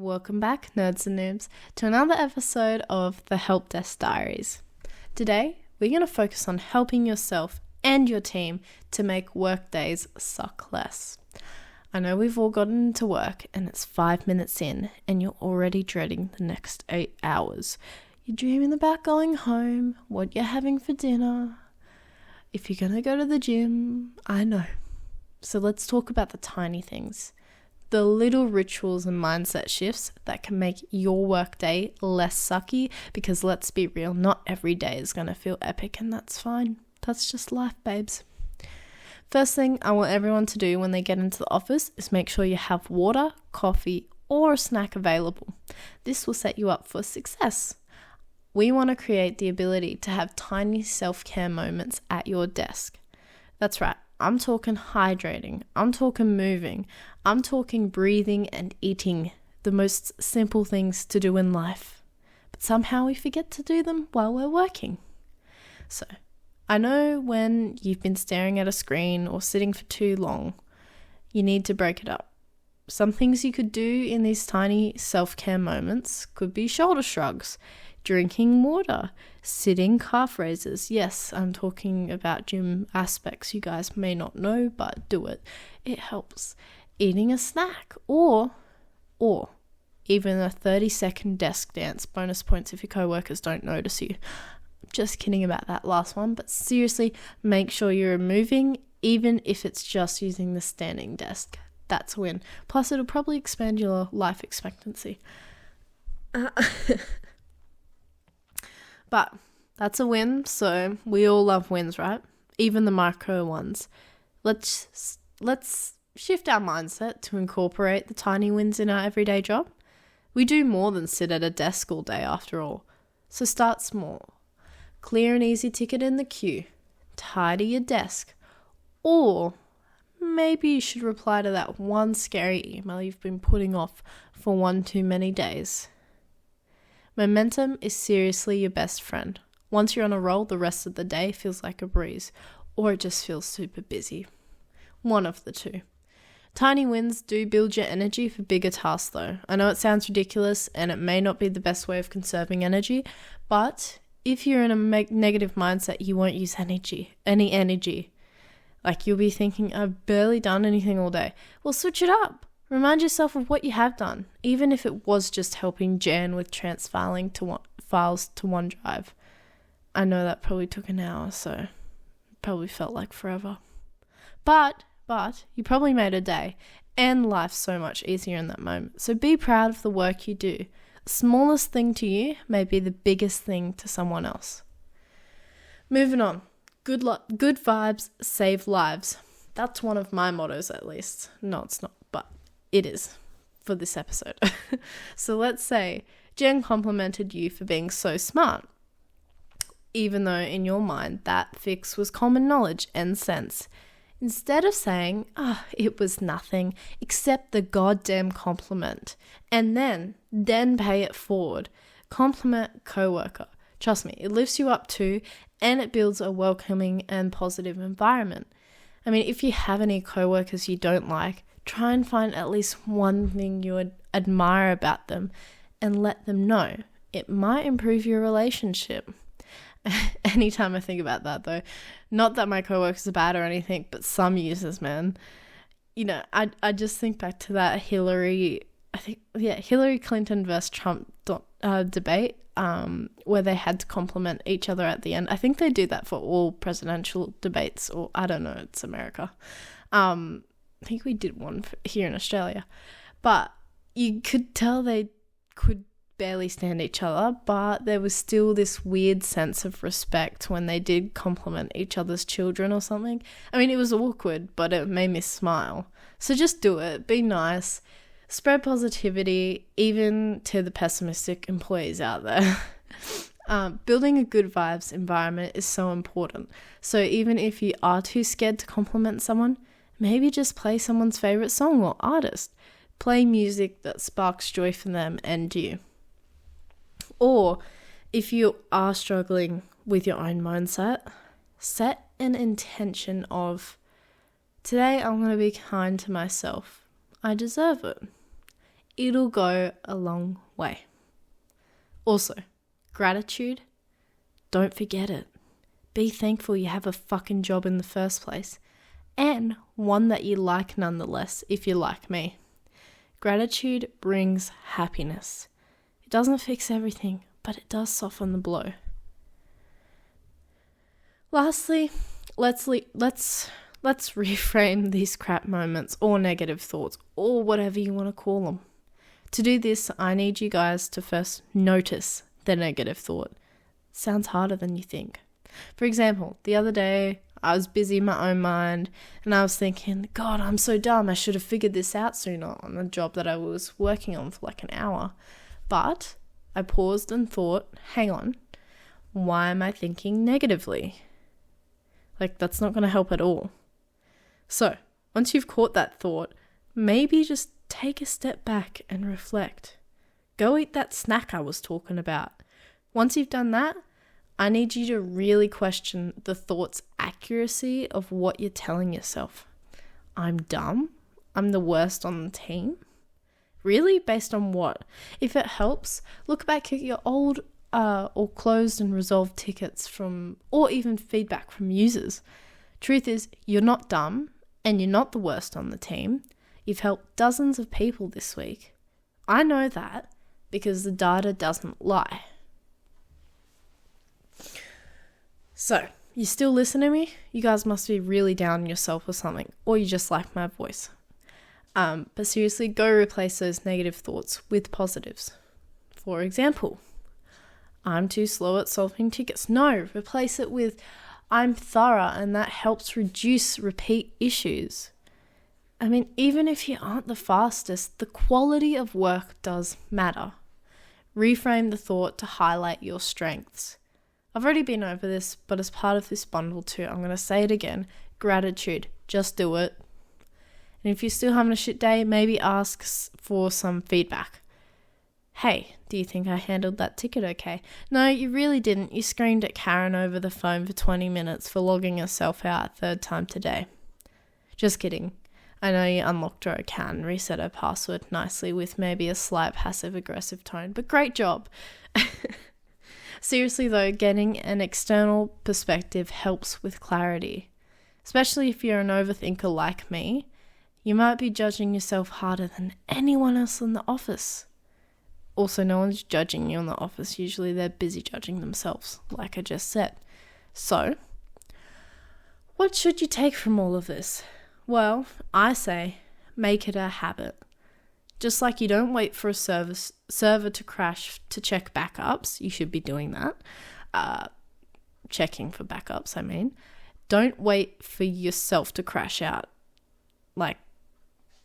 Welcome back, nerds and noobs, to another episode of the Helpdesk Diaries. Today, we're going to focus on helping yourself and your team to make workdays suck less. I know we've all gotten into work and it's 5 minutes in and you're already dreading the next 8 hours. You're dreaming about going home, what you're having for dinner, if you're going to go to the gym. I know. So let's talk about the tiny things. The little rituals and mindset shifts that can make your workday less sucky, because let's be real, not every day is going to feel epic, and that's fine. That's just life, babes. First thing I want everyone to do when they get into the office is make sure you have water, coffee, or a snack available. This will set you up for success. We want to create the ability to have tiny self-care moments at your desk. That's right. I'm talking hydrating, I'm talking moving, I'm talking breathing and eating, the most simple things to do in life. But somehow we forget to do them while we're working. So, I know when you've been staring at a screen or sitting for too long, you need to break it up. Some things you could do in these tiny self-care moments could be shoulder shrugs, drinking water, sitting calf raises. Yes, I'm talking about gym aspects you guys may not know, but do it. It helps. Eating a snack or even a 30-second desk dance. Bonus points if your co-workers don't notice you. Just kidding about that last one, but seriously, make sure you're moving, even if it's just using the standing desk. That's a win. Plus, it'll probably expand your life expectancy. But that's a win, so we all love wins, right? Even the micro ones. Let's shift our mindset to incorporate the tiny wins in our everyday job. We do more than sit at a desk all day after all. So start small. Clear an easy ticket in the queue. Tidy your desk. Or maybe you should reply to that one scary email you've been putting off for one too many days. Momentum is seriously your best friend. Once you're on a roll, the rest of the day feels like a breeze, or it just feels super busy. One of the two. Tiny wins do build your energy for bigger tasks though. I know it sounds ridiculous and it may not be the best way of conserving energy, but if you're in a negative mindset, you won't use any energy. Like you'll be thinking, I've barely done anything all day. Well, switch it up. Remind yourself of what you have done, even if it was just helping Jan with transfiling files to OneDrive. I know that probably took an hour, so it probably felt like forever. But you probably made a day and life so much easier in that moment. So be proud of the work you do. The smallest thing to you may be the biggest thing to someone else. Moving on. Good vibes save lives. That's one of my mottos, at least. No, it's not, but it is for this episode. So let's say Jen complimented you for being so smart, even though in your mind that fix was common knowledge and sense. Instead of saying, it was nothing, accept the goddamn compliment and then pay it forward. Compliment coworker. Trust me, it lifts you up too, and it builds a welcoming and positive environment. I mean, if you have any coworkers you don't like, try and find at least one thing you would admire about them and let them know. It might improve your relationship. Anytime I think about that though, not that my coworkers are bad or anything, but some users, man. You know, I just think back to that Hillary Clinton versus Trump debate, where they had to compliment each other at the end. I think they do that for all presidential debates, or I don't know, it's America. I think we did one here in Australia, but you could tell they could barely stand each other, but there was still this weird sense of respect when they did compliment each other's children or something. I mean, it was awkward, but it made me smile. So just do it. Be nice. Spread positivity, even to the pessimistic employees out there. Building a good vibes environment is so important. So even if you are too scared to compliment someone, maybe just play someone's favorite song or artist. Play music that sparks joy for them and you. Or if you are struggling with your own mindset, set an intention of, today I'm going to be kind to myself. I deserve it. It'll go a long way. Also, gratitude, don't forget it. Be thankful you have a fucking job in the first place, and one that you like nonetheless, if you're like me. Gratitude brings happiness. It doesn't fix everything, but it does soften the blow. Lastly, let's reframe these crap moments or negative thoughts or whatever you want to call them. To do this, I need you guys to first notice the negative thought. Sounds harder than you think. For example, the other day, I was busy in my own mind and I was thinking, God, I'm so dumb. I should have figured this out sooner on the job that I was working on for like an hour. But I paused and thought, hang on, why am I thinking negatively? Like, that's not going to help at all. So, once you've caught that thought, maybe just take a step back and reflect. Go eat that snack I was talking about. Once you've done that, I need you to really question the thought's accuracy of what you're telling yourself. I'm dumb. I'm the worst on the team. Really? Based on what? If it helps, look back at your old or closed and resolved tickets or even feedback from users. Truth is, you're not dumb and you're not the worst on the team. You've helped dozens of people this week. I know that because the data doesn't lie. So, you still listen to me? You guys must be really down on yourself or something, or you just like my voice. But seriously, go replace those negative thoughts with positives. For example, I'm too slow at solving tickets. No, replace it with I'm thorough and that helps reduce repeat issues. I mean, even if you aren't the fastest, the quality of work does matter. Reframe the thought to highlight your strengths. I've already been over this, but as part of this bundle too, I'm going to say it again. Gratitude. Just do it. And if you're still having a shit day, maybe ask for some feedback. Hey, do you think I handled that ticket okay? No, you really didn't. You screamed at Karen over the phone for 20 minutes for logging yourself out a third time today. Just kidding. I know you unlocked her account and reset her password nicely with maybe a slight passive-aggressive tone, but great job. Seriously though, getting an external perspective helps with clarity. Especially if you're an overthinker like me, you might be judging yourself harder than anyone else in the office. Also, no one's judging you in the office. Usually they're busy judging themselves, like I just said. So, what should you take from all of this? Well, I say make it a habit. Just like you don't wait for a server to crash to check backups, you should be doing that. Checking for backups, I mean. Don't wait for yourself to crash out, like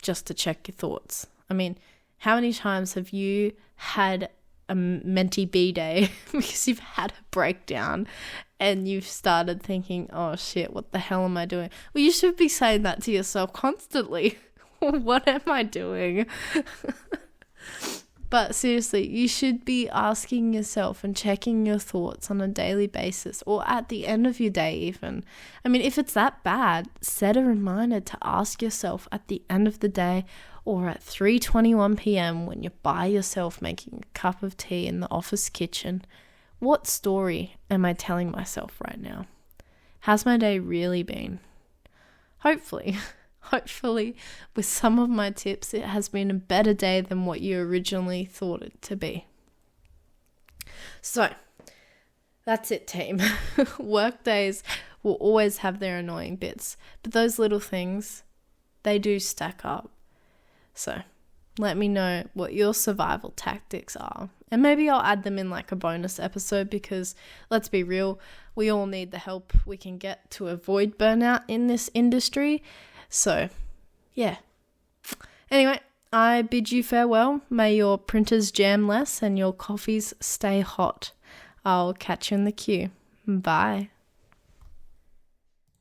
just to check your thoughts. I mean, how many times have you had a mentee B day because you've had a breakdown and you've started thinking, oh shit, what the hell am I doing? Well, you should be saying that to yourself constantly. What am I doing? But seriously, you should be asking yourself and checking your thoughts on a daily basis or at the end of your day even. I mean, if it's that bad, set a reminder to ask yourself at the end of the day or at 3:21 p.m. when you're by yourself making a cup of tea in the office kitchen, what story am I telling myself right now? How's my day really been? Hopefully, with some of my tips, it has been a better day than what you originally thought it to be. So, that's it, team. Workdays will always have their annoying bits, but those little things, they do stack up. So, let me know what your survival tactics are. And maybe I'll add them in like a bonus episode because, let's be real, we all need the help we can get to avoid burnout in this industry. So, yeah. Anyway, I bid you farewell. May your printers jam less and your coffees stay hot. I'll catch you in the queue. Bye.